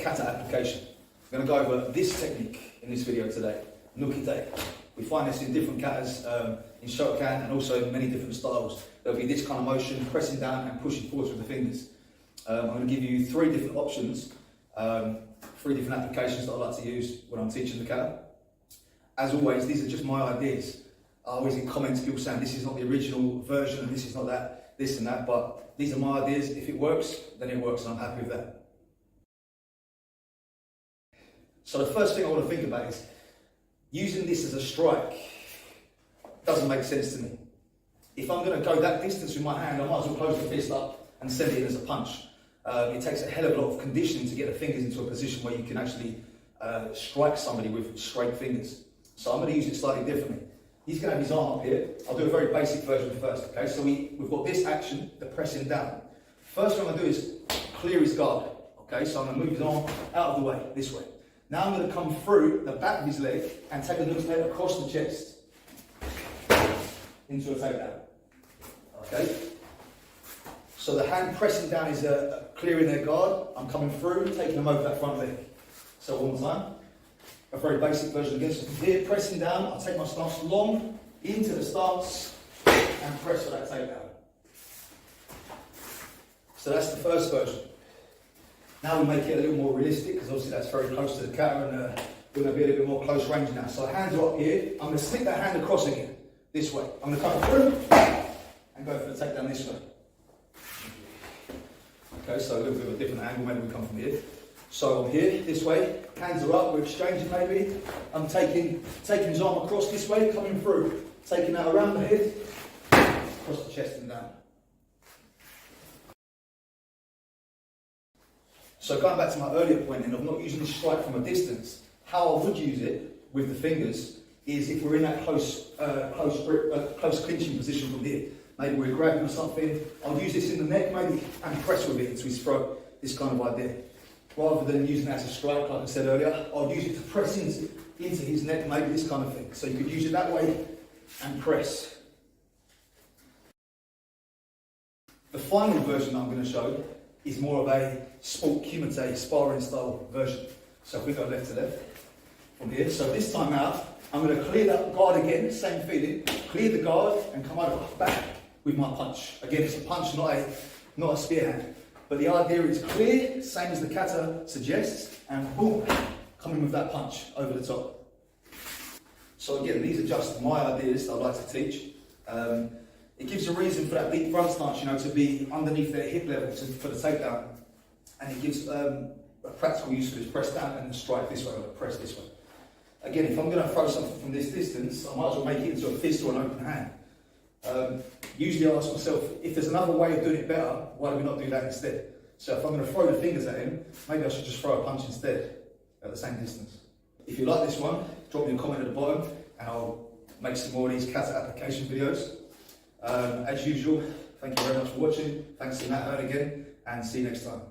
kata application. I'm going to go over this technique in this video today, nukite. We find this in different katas, in Shokan, and also in many different styles. There'll be this kind of motion, pressing down and pushing forwards with the fingers. I'm going to give you 3 different options, 3 different applications that I like to use when I'm teaching the kata. As always, these are just my ideas. I always get comments, people saying this is not the original version and this is not that, this and that, but these are my ideas. If it works, then it works, and I'm happy with that. So the first thing I want to think about is using this as a strike doesn't make sense to me. If I'm going to go that distance with my hand, I might as well close the fist up and send it in as a punch. It takes a hell of a lot of conditioning to get the fingers into a position where you can actually strike somebody with straight fingers. So I'm going to use it slightly differently. He's going to have his arm up here. I'll do a very basic version first, okay? So we've got this action, the pressing down. First thing I'm going to do is clear his guard, okay? So I'm going to move his arm out of the way, this way. Now I'm going to come through the back of his leg and take a look across the chest into a takedown, okay? So the hand pressing down is clearing their guard. I'm coming through, taking them over that front leg. So one more time. A very basic version again. So from here, pressing down, I'll take my stance long into the stance and press for that takedown. So that's the first version. Now we make it a little more realistic, because obviously that's very close to the kata, and we're going to be a little bit more close range now. So hands are up here. I'm going to slip that hand across again, this way. I'm going to come through and go for the takedown this way. Okay, so a little bit of a different angle, maybe we come from here. So I'm here, this way, hands are up, we're exchanging maybe. I'm taking his arm across this way, coming through, taking that around the head, across the chest and down. So going back to my earlier point of not using this strike from a distance, how I would use it with the fingers is if we're in that close clinching position from here. Maybe we're grabbing or something, I'll use this in the neck maybe and press with it into his throat, this kind of idea. Rather than using it as a strike, like I said earlier, I'll use it to press into his neck, maybe this kind of thing. So you could use it that way and press. The final version I'm going to show is more of a sport kumite, sparring style version. So if we go left to left from here. So this time out, I'm going to clear that guard again, same feeling, clear the guard and come over back with my punch. Again, it's a punch, not a spear hand. But the idea is clear, same as the kata suggests, and boom, coming with that punch over the top. So again, these are just my ideas that I like to teach. It gives a reason for that deep front stance, to be underneath their hip level for the takedown. And it gives a practical use for this press down and the strike this way, or the press this way. Again, if I'm going to throw something from this distance, I might as well make it into a fist or an open hand. Usually I ask myself, if there's another way of doing it better, why do we not do that instead? So if I'm going to throw the fingers at him, maybe I should just throw a punch instead at the same distance. If you like this one, drop me a comment at the bottom and I'll make some more of these kata application videos. As usual, thank you very much for watching. Thanks to Matt again, and see you next time.